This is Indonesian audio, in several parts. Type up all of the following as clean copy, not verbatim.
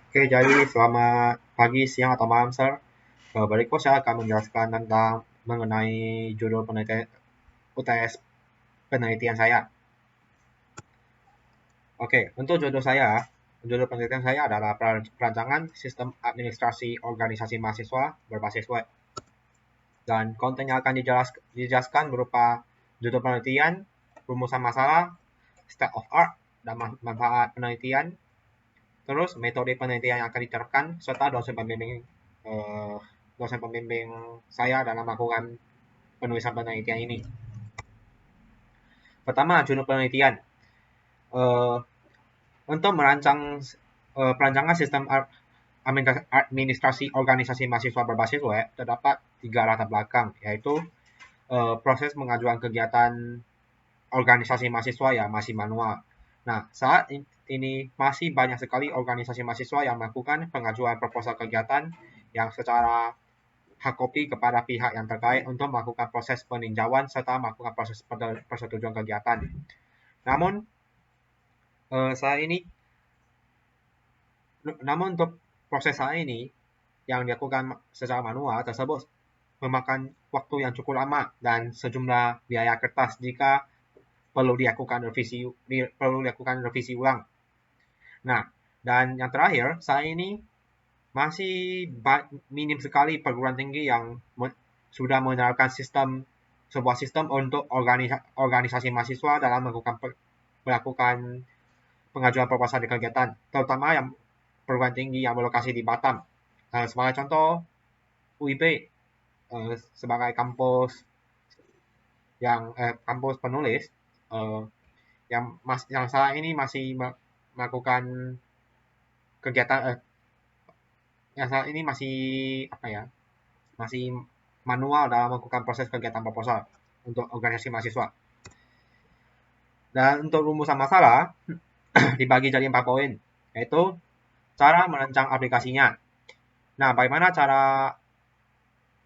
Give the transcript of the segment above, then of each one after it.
Oke, jadi selamat pagi, siang, atau malam, Sir. Berikut saya akan menjelaskan tentang mengenai judul penelitian UTS penelitian saya. Oke, untuk judul penelitian saya adalah perancangan sistem administrasi organisasi mahasiswa berbasis web. Dan konten yang akan dijelaskan berupa judul penelitian, rumusan masalah, state of art, dan manfaat penelitian, terus metode penelitian yang akan diterapkan serta eh, dosen pembimbing saya dalam melakukan penulisan penelitian ini. Pertama, judul penelitian. Eh, untuk merancang perancangan sistem administrasi organisasi mahasiswa berbasis web terdapat tiga latar belakang, yaitu proses pengajuan kegiatan organisasi mahasiswa yang masih manual. Nah, saat ini masih banyak sekali organisasi mahasiswa yang melakukan pengajuan proposal kegiatan yang secara hard copy kepada pihak yang terkait untuk melakukan proses peninjauan serta melakukan proses persetujuan kegiatan. Namun, saat ini, namun untuk proses saat ini yang dilakukan secara manual tersebut memakan waktu yang cukup lama dan sejumlah biaya kertas jika perlu dilakukan revisi ulang. Nah, dan yang terakhir, saat ini masih minim sekali perguruan tinggi yang sudah menerapkan sebuah sistem untuk organisasi mahasiswa dalam melakukan pengajuan proposal di kegiatan, terutama yang perguruan tinggi yang berlokasi di Batam. Sebagai contoh, UIP sebagai kampus penulis eh, yang saat ini masih melakukan kegiatan yang saat ini masih apa ya masih manual dalam melakukan proses kegiatan proposal untuk organisasi mahasiswa. Dan untuk rumusan masalah dibagi jadi 4 poin, yaitu cara merancang aplikasinya. Nah, bagaimana cara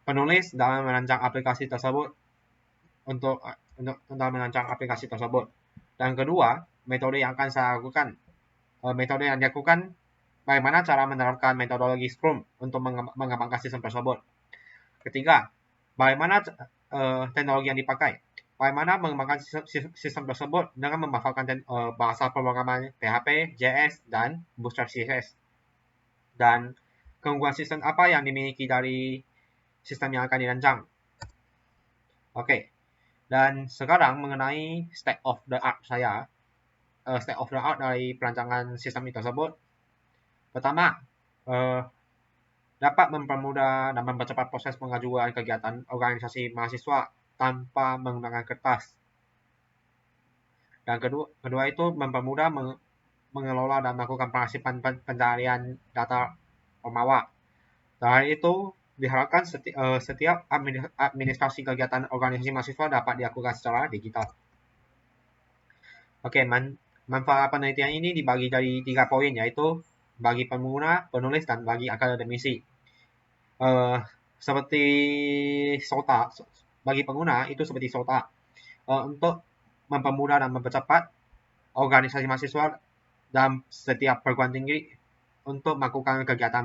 penulis dalam merancang aplikasi tersebut untuk merancang aplikasi tersebut. Dan kedua, metode yang akan saya lakukan. Metode yang dilakukan, bagaimana cara menerapkan metodologi Scrum untuk mengembangkan sistem tersebut. Ketiga, bagaimana teknologi yang dipakai. Bagaimana mengembangkan sistem tersebut dengan memanfaatkan bahasa pemrograman PHP, JS, dan Bootstrap CSS. Dan keunggulan sistem apa yang dimiliki dari sistem yang akan dirancang. Oke, dan sekarang mengenai state of the art saya, state of the art dari perancangan sistem tersebut. Pertama, dapat mempermudah dan mempercepat proses pengajuan kegiatan organisasi mahasiswa tanpa menggunakan kertas. Dan kedua itu mempermudah mengelola dan melakukan pengarsipan pencarian data pemawa. Selain itu, diharapkan setiap administrasi kegiatan organisasi mahasiswa dapat dilakukan secara digital. Oke, manfaat penelitian ini dibagi dari 3 poin, yaitu bagi pengguna, penulis, dan bagi akademisi. Seperti SOTA, bagi pengguna itu seperti SOTA, untuk mempermudah dan mempercepat organisasi mahasiswa dalam setiap perguruan tinggi untuk melakukan kegiatan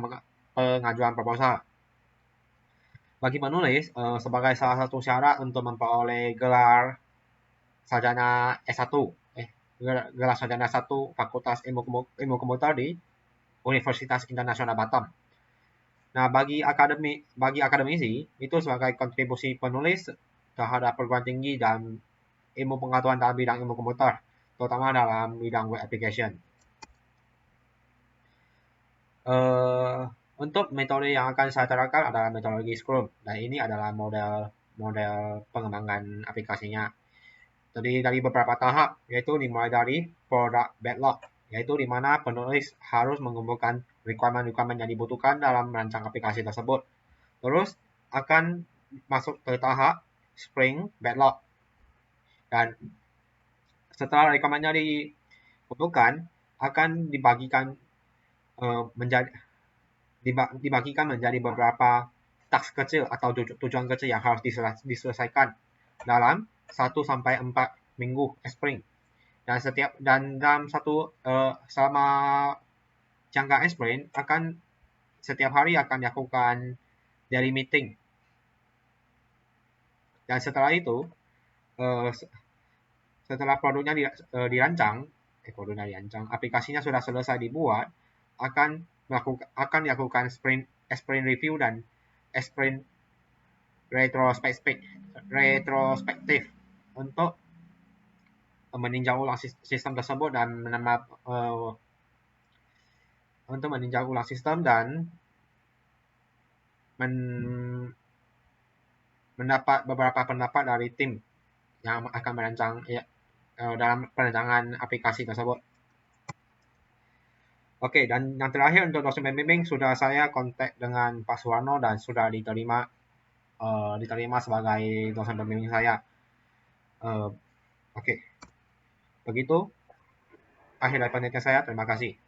pengajuan proposal. Bagi penulis, sebagai salah satu syarat untuk memperoleh gelar sarjana S1, gelar sarjana S1 Fakultas Ilmu Komputer di Universitas Internasional Batam. Nah, bagi akademisi itu sebagai kontribusi penulis terhadap perguruan tinggi dan ilmu pengetahuan dalam bidang ilmu komputer, terutama dalam bidang web application. Untuk metode yang akan saya terapkan adalah metodologi Scrum. Dan ini adalah model pengembangan aplikasinya. Terdiri dari beberapa tahap, yaitu dimulai dari product backlog, yaitu di mana penulis harus mengumpulkan requirement yang dibutuhkan dalam merancang aplikasi tersebut. Terus akan masuk ke tahap spring backlog. Dan setelah requirement-nya dikumpulkan, akan dibagikan menjadi beberapa task kecil atau tujuan kecil yang harus diselesaikan dalam 1 sampai 4 minggu sprint. Dan dalam selama jangka sprint akan setiap hari akan dilakukan daily meeting. Dan setelah itu, setelah produknya dirancang, aplikasinya sudah selesai dibuat, akan dilakukan sprint review dan sprint retrospektif untuk meninjau ulang sistem tersebut dan mendapat beberapa pendapat dari tim yang akan merancang dalam perancangan aplikasi tersebut. Oke, dan yang terakhir untuk dosen pembimbing sudah saya kontak dengan Pak Suwarno dan sudah diterima sebagai dosen pembimbing saya. Oke, begitu akhir dari penelitian saya. Terima kasih.